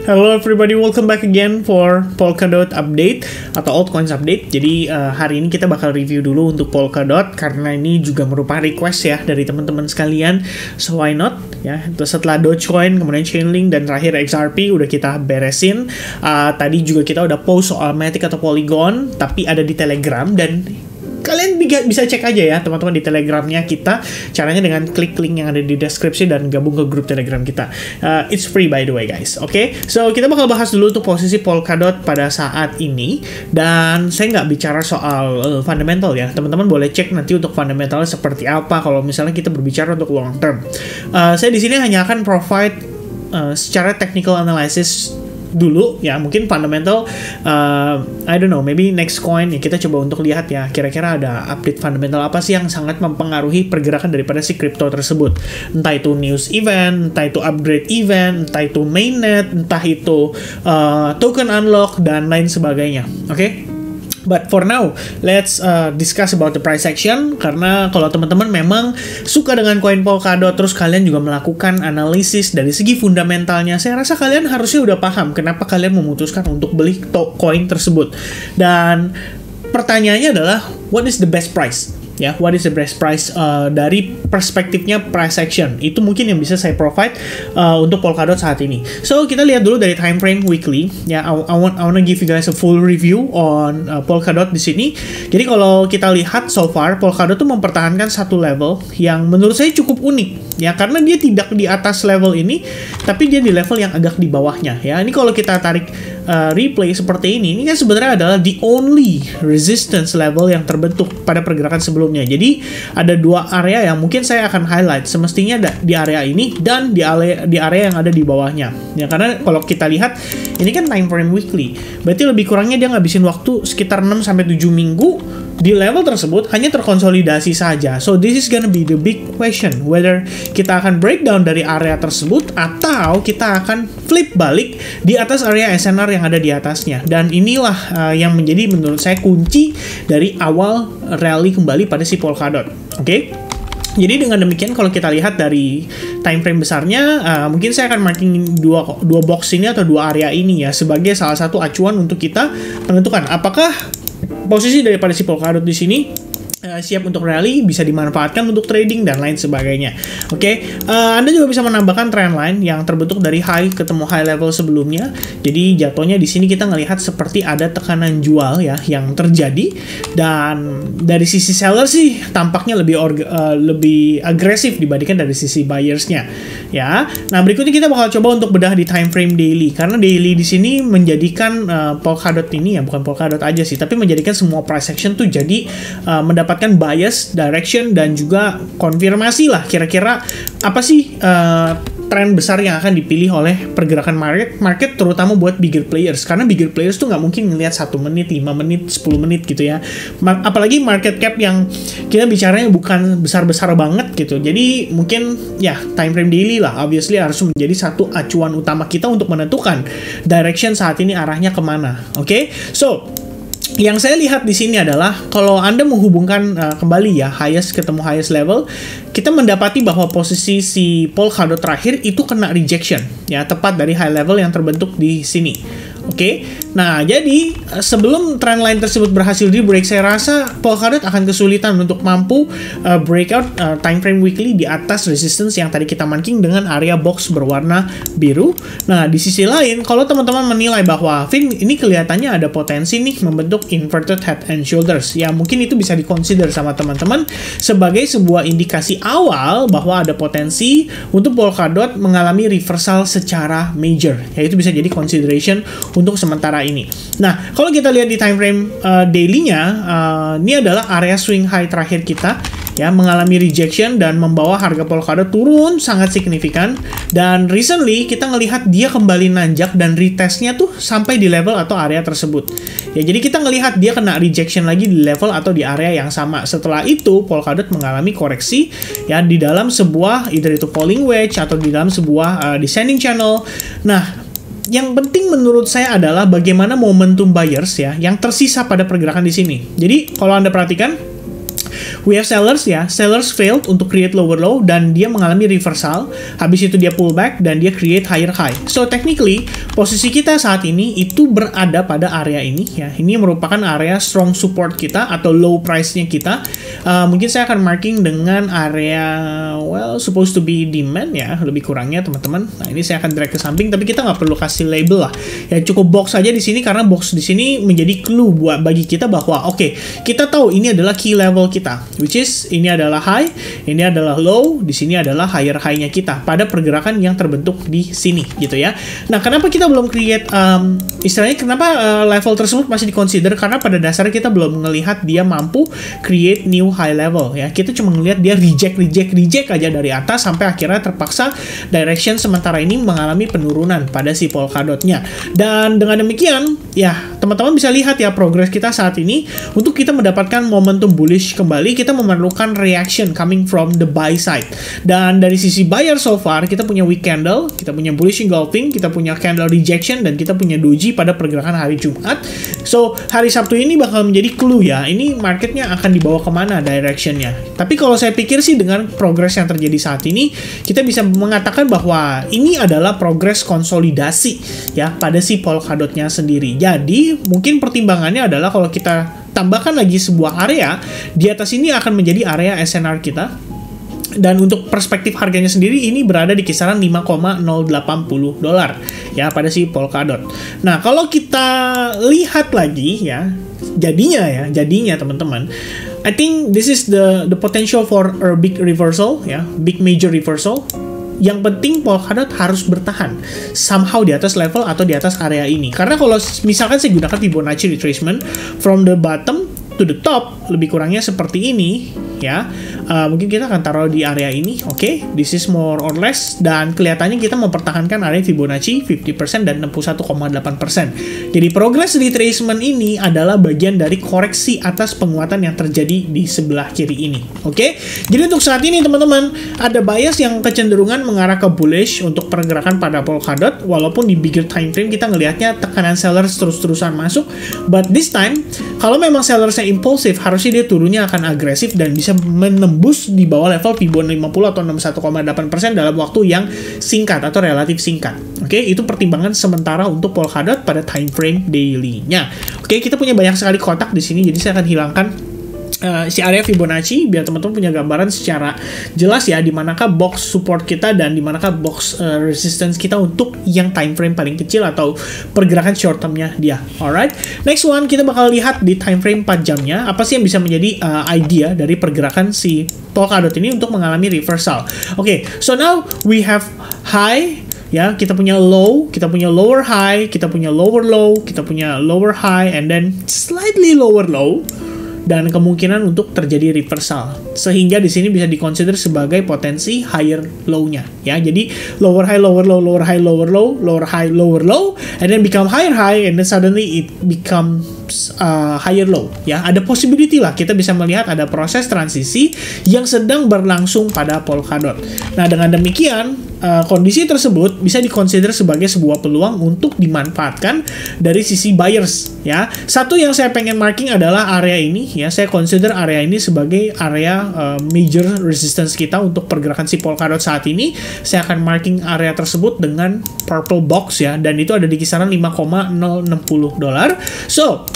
Hello everybody, welcome back again for Polkadot update atau altcoins update. Jadi hari ini kita bakal review dulu untuk Polkadot karena ini juga merupakan request ya dari teman-teman sekalian. So why not ya? Setelah Dogecoin, kemudian Chainlink dan terakhir XRP udah kita beresin. Tadi juga kita udah post soal Matic atau Polygon, tapi ada di Telegram dan kalian bisa cek aja ya teman-teman di Telegramnya kita. Caranya dengan klik link yang ada di deskripsi dan gabung ke grup Telegram kita. It's free by the way guys. Oke, so kita bakal bahas dulu untuk posisi Polkadot pada saat ini. Dan saya nggak bicara soal fundamental ya. Teman-teman boleh cek nanti untuk fundamentalnya seperti apa kalau misalnya kita berbicara untuk long term. Saya di sini hanya akan provide secara technical analysis dulu ya, mungkin fundamental I don't know, maybe next coin ya, kita coba untuk lihat ya kira-kira ada update fundamental apa sih yang sangat mempengaruhi pergerakan daripada si crypto tersebut, entah itu news event, entah itu upgrade event, entah itu mainnet, entah itu token unlock dan lain sebagainya. Oke? But for now, let's discuss about the price action. Karena kalau teman-teman memang suka dengan koin Polkadot, terus kalian juga melakukan analisis dari segi fundamentalnya, saya rasa kalian harusnya udah paham kenapa kalian memutuskan untuk beli koin tersebut. Dan pertanyaannya adalah, what is the best price? Ya, what is the best price dari perspektifnya price action? Itu mungkin yang bisa saya provide untuk Polkadot saat ini. So, kita lihat dulu dari time frame weekly. Ya, I wanna give you guys a full review on Polkadot di sini. Jadi kalau kita lihat so far, Polkadot tuh mempertahankan satu level yang menurut saya cukup unik. Ya, karena dia tidak di atas level ini, tapi dia di level yang agak di bawahnya. Ya, ini kalau kita tarik replay seperti ini kan sebenarnya adalah the only resistance level yang terbentuk pada pergerakan sebelumnya. Jadi ada dua area yang mungkin saya akan highlight, semestinya di area ini dan di area yang ada di bawahnya. Ya, karena kalau kita lihat ini kan time frame weekly, berarti lebih kurangnya dia ngabisin waktu sekitar 6-7 minggu di level tersebut hanya terkonsolidasi saja. So this is gonna be the big question, whether kita akan breakdown dari area tersebut atau kita akan flip balik di atas area SNR yang ada di atasnya. Dan inilah yang menjadi menurut saya kunci dari awal rally kembali pada si Polkadot. Oke? Jadi dengan demikian kalau kita lihat dari time frame besarnya, mungkin saya akan marking dua box ini atau dua area ini ya sebagai salah satu acuan untuk kita menentukan apakah posisi daripada si Polkadot di sini siap untuk rally, bisa dimanfaatkan untuk trading dan lain sebagainya. Oke, Anda juga bisa menambahkan trendline yang terbentuk dari high ketemu high level sebelumnya. Jadi jatuhnya di sini kita ngelihat seperti ada tekanan jual ya yang terjadi, dan dari sisi seller sih tampaknya lebih agresif dibandingkan dari sisi buyersnya ya. Nah, berikutnya kita bakal coba untuk bedah di time frame daily, karena daily di sini menjadikan Polkadot ini ya, bukan Polkadot aja sih, tapi menjadikan semua price action tuh jadi mendapatkan bias, direction, dan juga konfirmasi lah kira-kira apa sih tren besar yang akan dipilih oleh pergerakan market terutama buat bigger players, karena bigger players tuh nggak mungkin ngelihat 1 menit, 5 menit, 10 menit gitu ya, apalagi market cap yang kita bicaranya bukan besar-besar banget gitu. Jadi mungkin ya time frame daily lah obviously harus menjadi satu acuan utama kita untuk menentukan direction saat ini arahnya kemana. Oke? So yang saya lihat di sini adalah kalau Anda menghubungkan kembali ya highest ketemu highest level, kita mendapati bahwa posisi si Polkadot terakhir itu kena rejection ya, tepat dari high level yang terbentuk di sini. Oke, nah jadi sebelum trendline tersebut berhasil di break, saya rasa Polkadot akan kesulitan untuk mampu breakout time frame weekly di atas resistance yang tadi kita marking dengan area box berwarna biru. Nah, di sisi lain, kalau teman-teman menilai bahwa Vin ini kelihatannya ada potensi nih membentuk inverted head and shoulders, ya mungkin itu bisa dikonsider sama teman-teman sebagai sebuah indikasi awal bahwa ada potensi untuk Polkadot mengalami reversal secara major, yaitu bisa jadi consideration untuk sementara ini. Nah, kalau kita lihat di time frame daily-nya, ini adalah area swing high terakhir kita ya, mengalami rejection dan membawa harga Polkadot turun sangat signifikan. Dan recently kita ngelihat dia kembali nanjak dan retestnya tuh sampai di level atau area tersebut. Ya, jadi kita ngelihat dia kena rejection lagi di level atau di area yang sama. Setelah itu Polkadot mengalami koreksi ya di dalam sebuah either itu falling wedge atau di dalam sebuah descending channel. Nah, yang penting menurut saya adalah bagaimana momentum buyers ya yang tersisa pada pergerakan di sini. Jadi kalau Anda perhatikan we have sellers ya, sellers failed untuk create lower low dan dia mengalami reversal, habis itu dia pullback dan dia create higher high. So technically posisi kita saat ini itu berada pada area ini ya, ini merupakan area strong support kita atau low price-nya kita. Mungkin saya akan marking dengan area supposed to be demand ya, lebih kurangnya teman-teman. Nah ini saya akan drag ke samping, tapi kita nggak perlu kasih label lah ya, cukup box saja di sini karena box di sini menjadi clue buat bagi kita bahwa kita tahu ini adalah key level kita, which is ini adalah high, ini adalah low, di sini adalah higher high-nya kita pada pergerakan yang terbentuk di sini gitu ya. Nah, kenapa kita belum create istilahnya kenapa level tersebut masih di-consider, karena pada dasarnya kita belum melihat dia mampu create new high level ya. Kita cuma ngelihat dia reject aja dari atas sampai akhirnya terpaksa direction sementara ini mengalami penurunan pada si Polkadot-nya. Dan dengan demikian ya, teman-teman bisa lihat ya progres kita saat ini. Untuk kita mendapatkan momentum bullish kembali, kita memerlukan reaction coming from the buy side. Dan dari sisi buyer so far, kita punya weak candle, kita punya bullish engulfing, kita punya candle rejection, dan kita punya doji pada pergerakan hari Jumat. So, hari Sabtu ini bakal menjadi clue ya, ini marketnya akan dibawa kemana directionnya. Tapi kalau saya pikir sih dengan progres yang terjadi saat ini, kita bisa mengatakan bahwa ini adalah progres konsolidasi ya pada si Polkadot-nya sendiri. Jadi, mungkin pertimbangannya adalah kalau kita tambahkan lagi sebuah area, di atas ini akan menjadi area SNR kita. Dan untuk perspektif harganya sendiri ini berada di kisaran 5,080 dolar ya pada si Polkadot. Nah, kalau kita lihat lagi ya, jadinya teman-teman, I think this is the potential for a big reversal ya, big major reversal. Yang penting Polkadot harus bertahan somehow di atas level atau di atas area ini. Karena kalau misalkan saya gunakan Fibonacci retracement from the bottom to the top, lebih kurangnya seperti ini ya. Mungkin kita akan taruh di area ini. This is more or less, dan kelihatannya kita mempertahankan area Fibonacci 50% dan 61,8%. Jadi progress retracement ini adalah bagian dari koreksi atas penguatan yang terjadi di sebelah kiri ini. Jadi untuk saat ini teman-teman, ada bias yang kecenderungan mengarah ke bullish untuk pergerakan pada Polkadot, walaupun di bigger time frame kita ngelihatnya tekanan sellers terus-terusan masuk. But this time, kalau memang sellersnya impulsif, harusnya dia turunnya akan agresif dan bisa menembus di bawah level Fibonacci 50 atau 61,8% dalam waktu yang singkat atau relatif singkat. Itu pertimbangan sementara untuk Polkadot pada time frame daily-nya. Kita punya banyak sekali kotak di sini, jadi saya akan hilangkan si area Fibonacci biar teman-teman punya gambaran secara jelas ya, di manakah box support kita dan di manakah box resistance kita untuk yang time frame paling kecil atau pergerakan short termnya dia. Alright, next one kita bakal lihat di time frame 4 jamnya apa sih yang bisa menjadi idea dari pergerakan si Polkadot ini untuk mengalami reversal. So now we have high ya, kita punya low, kita punya lower high, kita punya lower low, kita punya lower high, and then slightly lower low, dan kemungkinan untuk terjadi reversal, sehingga di sini bisa dikonsider sebagai potensi higher low-nya ya. Jadi lower high lower low, lower high lower low, lower high lower low, and then become higher high, and then suddenly it becomes higher low ya. Ada possibility lah kita bisa melihat ada proses transisi yang sedang berlangsung pada Polkadot. Nah, dengan demikian kondisi tersebut bisa dikonsider sebagai sebuah peluang untuk dimanfaatkan dari sisi buyers ya. Satu yang saya pengen marking adalah area ini ya, saya consider area ini sebagai area major resistance kita untuk pergerakan si Polkadot saat ini. Saya akan marking area tersebut dengan purple box ya, dan itu ada di kisaran 5,060 dolar. So,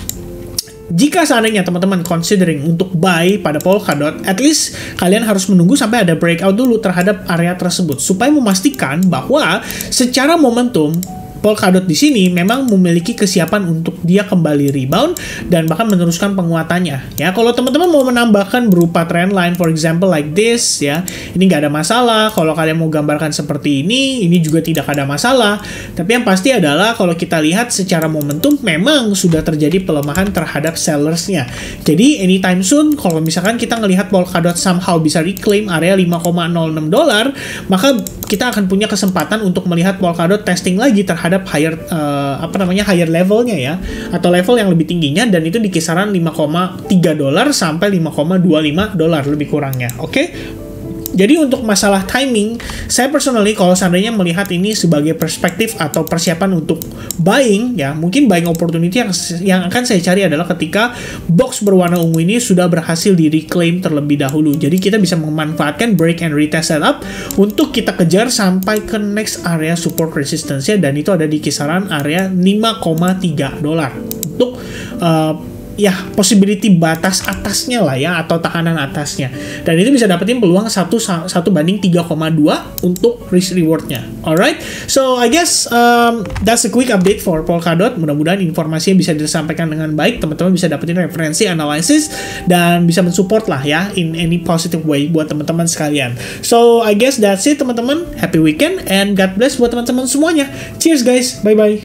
jika seandainya teman-teman considering untuk buy pada Polkadot, at least kalian harus menunggu sampai ada breakout dulu terhadap area tersebut supaya memastikan bahwa secara momentum Polkadot di sini memang memiliki kesiapan untuk dia kembali rebound dan bahkan meneruskan penguatannya ya. Kalau teman-teman mau menambahkan berupa trend line, for example like this ya, ini nggak ada masalah. Kalau kalian mau gambarkan seperti ini juga tidak ada masalah. Tapi yang pasti adalah kalau kita lihat secara momentum memang sudah terjadi pelemahan terhadap sellersnya. Jadi anytime soon kalau misalkan kita ngelihat Polkadot somehow bisa reclaim area 5,06 dolar, maka kita akan punya kesempatan untuk melihat Polkadot testing lagi terhadap higher higher levelnya ya, atau level yang lebih tingginya, dan itu di kisaran 5,3 dolar sampai 5,25 dolar lebih kurangnya. Jadi untuk masalah timing, saya personally kalau seandainya melihat ini sebagai perspektif atau persiapan untuk buying, ya mungkin buying opportunity yang akan saya cari adalah ketika box berwarna ungu ini sudah berhasil di reclaim terlebih dahulu. Jadi kita bisa memanfaatkan break and retest setup untuk kita kejar sampai ke next area support resistance-nya, dan itu ada di kisaran area $5,3 untuk ya possibility batas atasnya lah ya, atau tekanan atasnya, dan itu bisa dapetin peluang 1 banding 3,2 untuk risk rewardnya. Alright, so I guess that's a quick update for Polkadot. Mudah-mudahan informasi yang bisa disampaikan dengan baik, teman-teman bisa dapetin referensi analysis dan bisa mensupport lah ya in any positive way buat teman-teman sekalian. So I guess that's it teman-teman, happy weekend and God bless buat teman-teman semuanya. Cheers guys, bye bye.